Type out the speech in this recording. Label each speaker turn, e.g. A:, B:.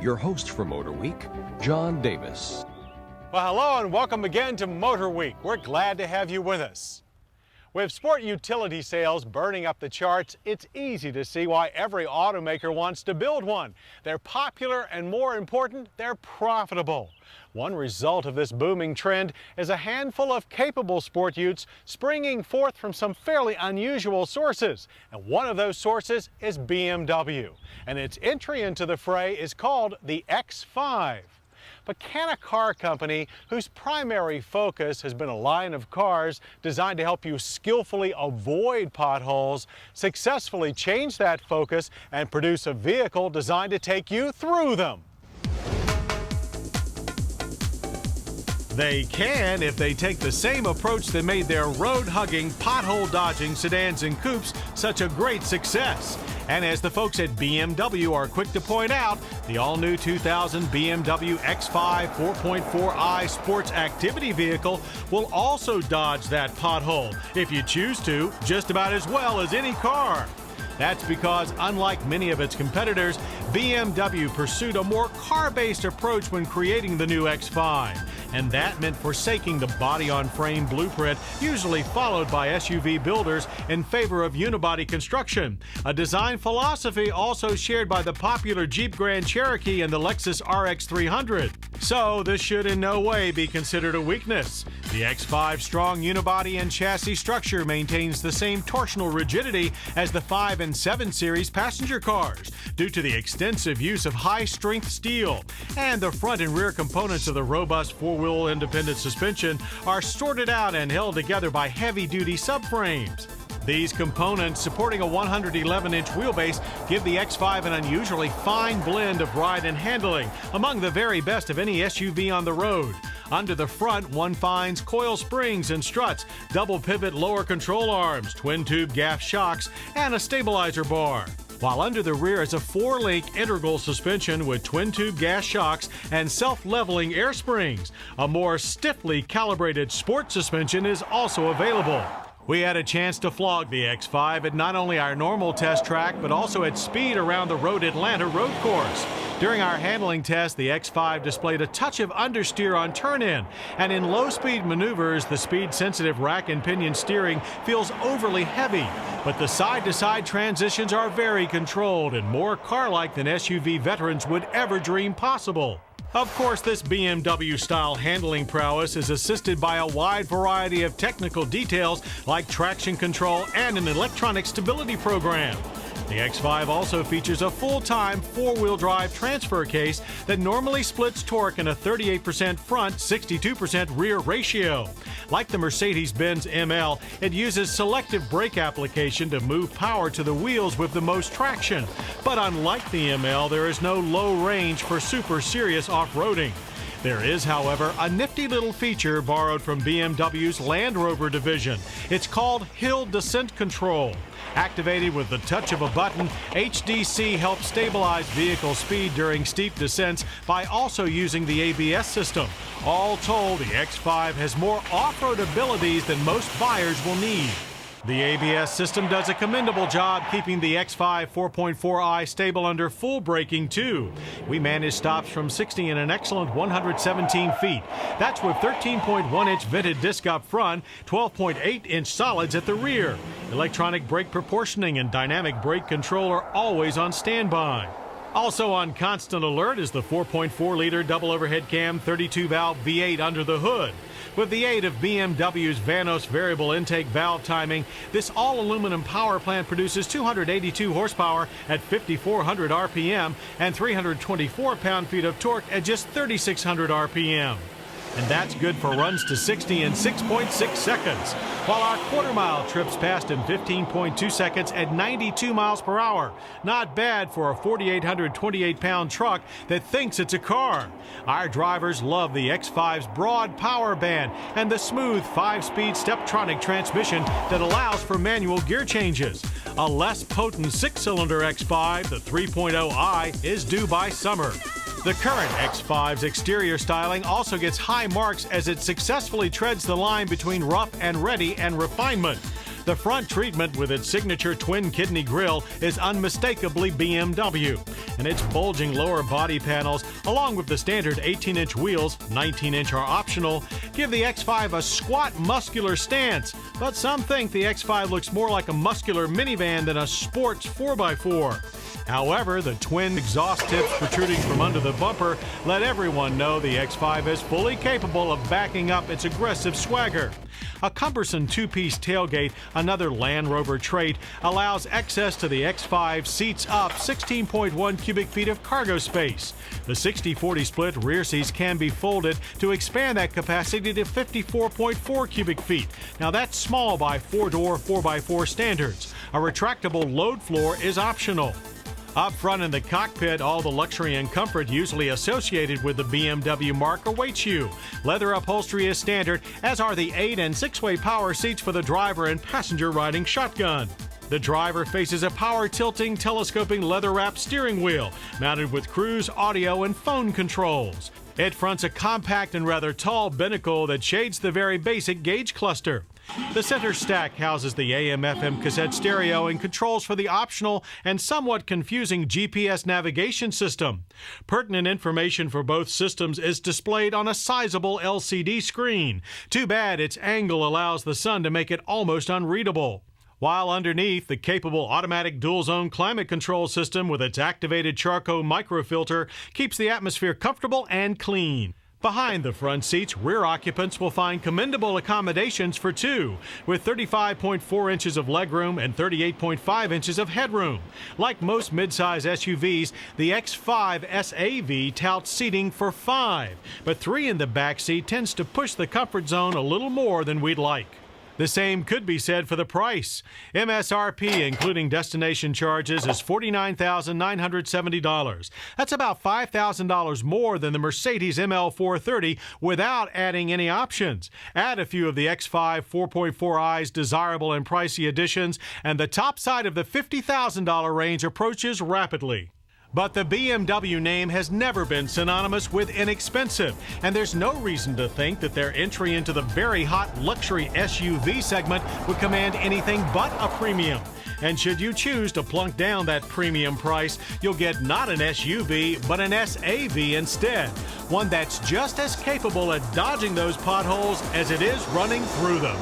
A: your host for Motorweek, John Davis.
B: Well, hello and welcome again to Motorweek. We're glad to have you with us. With sport utility sales burning up the charts, it's easy to see why every automaker wants to build one. They're popular and, more important, they're profitable. One result of this booming trend is a handful of capable sport utes springing forth from some fairly unusual sources. And one of those sources is BMW. And its entry into the fray is called the X5. But can a car company whose primary focus has been a line of cars designed to help you skillfully avoid potholes successfully change that focus and produce a vehicle designed to take you through them? They can if they take the same approach that made their road-hugging, pothole-dodging sedans and coupes such a great success. And as the folks at BMW are quick to point out, the all-new 2000 BMW X5 4.4i sports activity vehicle will also dodge that pothole, if you choose to, just about as well as any car. That's because, unlike many of its competitors, BMW pursued a more car-based approach when creating the new X5. And that meant forsaking the body-on-frame blueprint usually followed by SUV builders in favor of unibody construction, a design philosophy also shared by the popular Jeep Grand Cherokee and the Lexus RX 300. So this should in no way be considered a weakness. The X5's strong unibody and chassis structure maintains the same torsional rigidity as the 5 and 7 Series passenger cars due to the extensive use of high-strength steel, and the front and rear components of the robust four-wheel independent suspension are sorted out and held together by heavy-duty subframes. These components, supporting a 111-inch wheelbase, give the X5 an unusually fine blend of ride and handling, among the very best of any SUV on the road. Under the front, one finds coil springs and struts, double pivot lower control arms, twin-tube gaff shocks, and a stabilizer bar. While under the rear is a 4-link integral suspension with twin-tube gas shocks and self-leveling air springs. A more stiffly calibrated sport suspension is also available. We had a chance to flog the X5 at not only our normal test track, but also at speed around the Road Atlanta road course. During our handling test, the X5 displayed a touch of understeer on turn-in, and in low-speed maneuvers, the speed-sensitive rack and pinion steering feels overly heavy. But the side-to-side transitions are very controlled and more car-like than SUV veterans would ever dream possible. Of course, this BMW-style handling prowess is assisted by a wide variety of technical details like traction control and an electronic stability program. The X5 also features a full-time four-wheel drive transfer case that normally splits torque in a 38% front, 62% rear ratio. Like the Mercedes-Benz ML, it uses selective brake application to move power to the wheels with the most traction. But unlike the ML, there is no low range for super serious off-roading. There is, however, a nifty little feature borrowed from BMW's Land Rover division. It's called Hill Descent Control. Activated with the touch of a button, HDC helps stabilize vehicle speed during steep descents by also using the ABS system. All told, the X5 has more off-road abilities than most buyers will need. The ABS system does a commendable job keeping the X5 4.4i stable under full braking, too. We managed stops from 60 in an excellent 117 feet. That's with 13.1-inch vented disc up front, 12.8-inch solids at the rear. Electronic brake proportioning and dynamic brake control are always on standby. Also on constant alert is the 4.4-liter double overhead cam 32-valve V8 under the hood. With the aid of BMW's Vanos variable intake valve timing, this all-aluminum power plant produces 282 horsepower at 5,400 RPM and 324 pound-feet of torque at just 3,600 RPM. And that's good for runs to 60 in 6.6 seconds, while our quarter-mile trips passed in 15.2 seconds at 92 miles per hour. Not bad for a 4,828-pound truck that thinks it's a car. Our drivers love the X5's broad power band and the smooth 5-speed Steptronic transmission that allows for manual gear changes. A less potent 6-cylinder X5, the 3.0i, is due by summer. The current X5's exterior styling also gets high marks as it successfully treads the line between rough and ready and refinement. The front treatment with its signature twin kidney grille is unmistakably BMW, and its bulging lower body panels, along with the standard 18-inch wheels, 19-inch are optional, give the X5 a squat, muscular stance. But some think the X5 looks more like a muscular minivan than a sports 4x4. However, the twin exhaust tips protruding from under the bumper let everyone know the X5 is fully capable of backing up its aggressive swagger. A cumbersome two-piece tailgate, another Land Rover trait, allows access to the X5 seats up 16.1 cubic feet of cargo space. The 60-40 split rear seats can be folded to expand that capacity to 54.4 cubic feet. Now that's small by four-door 4x4 standards. A retractable load floor is optional. Up front in the cockpit, all the luxury and comfort usually associated with the BMW mark awaits you. Leather upholstery is standard, as are the 8- and 6-way power seats for the driver and passenger riding shotgun. The driver faces a power-tilting, telescoping leather-wrapped steering wheel, mounted with cruise, audio, and phone controls. It fronts a compact and rather tall binnacle that shades the very basic gauge cluster. The center stack houses the AM/FM cassette stereo and controls for the optional and somewhat confusing GPS navigation system. Pertinent information for both systems is displayed on a sizable LCD screen. Too bad its angle allows the sun to make it almost unreadable. While underneath, the capable automatic dual-zone climate control system with its activated charcoal microfilter keeps the atmosphere comfortable and clean. Behind the front seats, rear occupants will find commendable accommodations for two, with 35.4 inches of legroom and 38.5 inches of headroom. Like most midsize SUVs, the X5 SAV touts seating for 5, but 3 in the back seat tends to push the comfort zone a little more than we'd like. The same could be said for the price. MSRP, including destination charges, is $49,970. That's about $5,000 more than the Mercedes ML430 without adding any options. Add a few of the X5 4.4i's desirable and pricey additions, and the top side of the $50,000 range approaches rapidly. But the BMW name has never been synonymous with inexpensive, and there's no reason to think that their entry into the very hot luxury SUV segment would command anything but a premium. And should you choose to plunk down that premium price, you'll get not an SUV, but an SAV instead. One that's just as capable at dodging those potholes as it is running through them.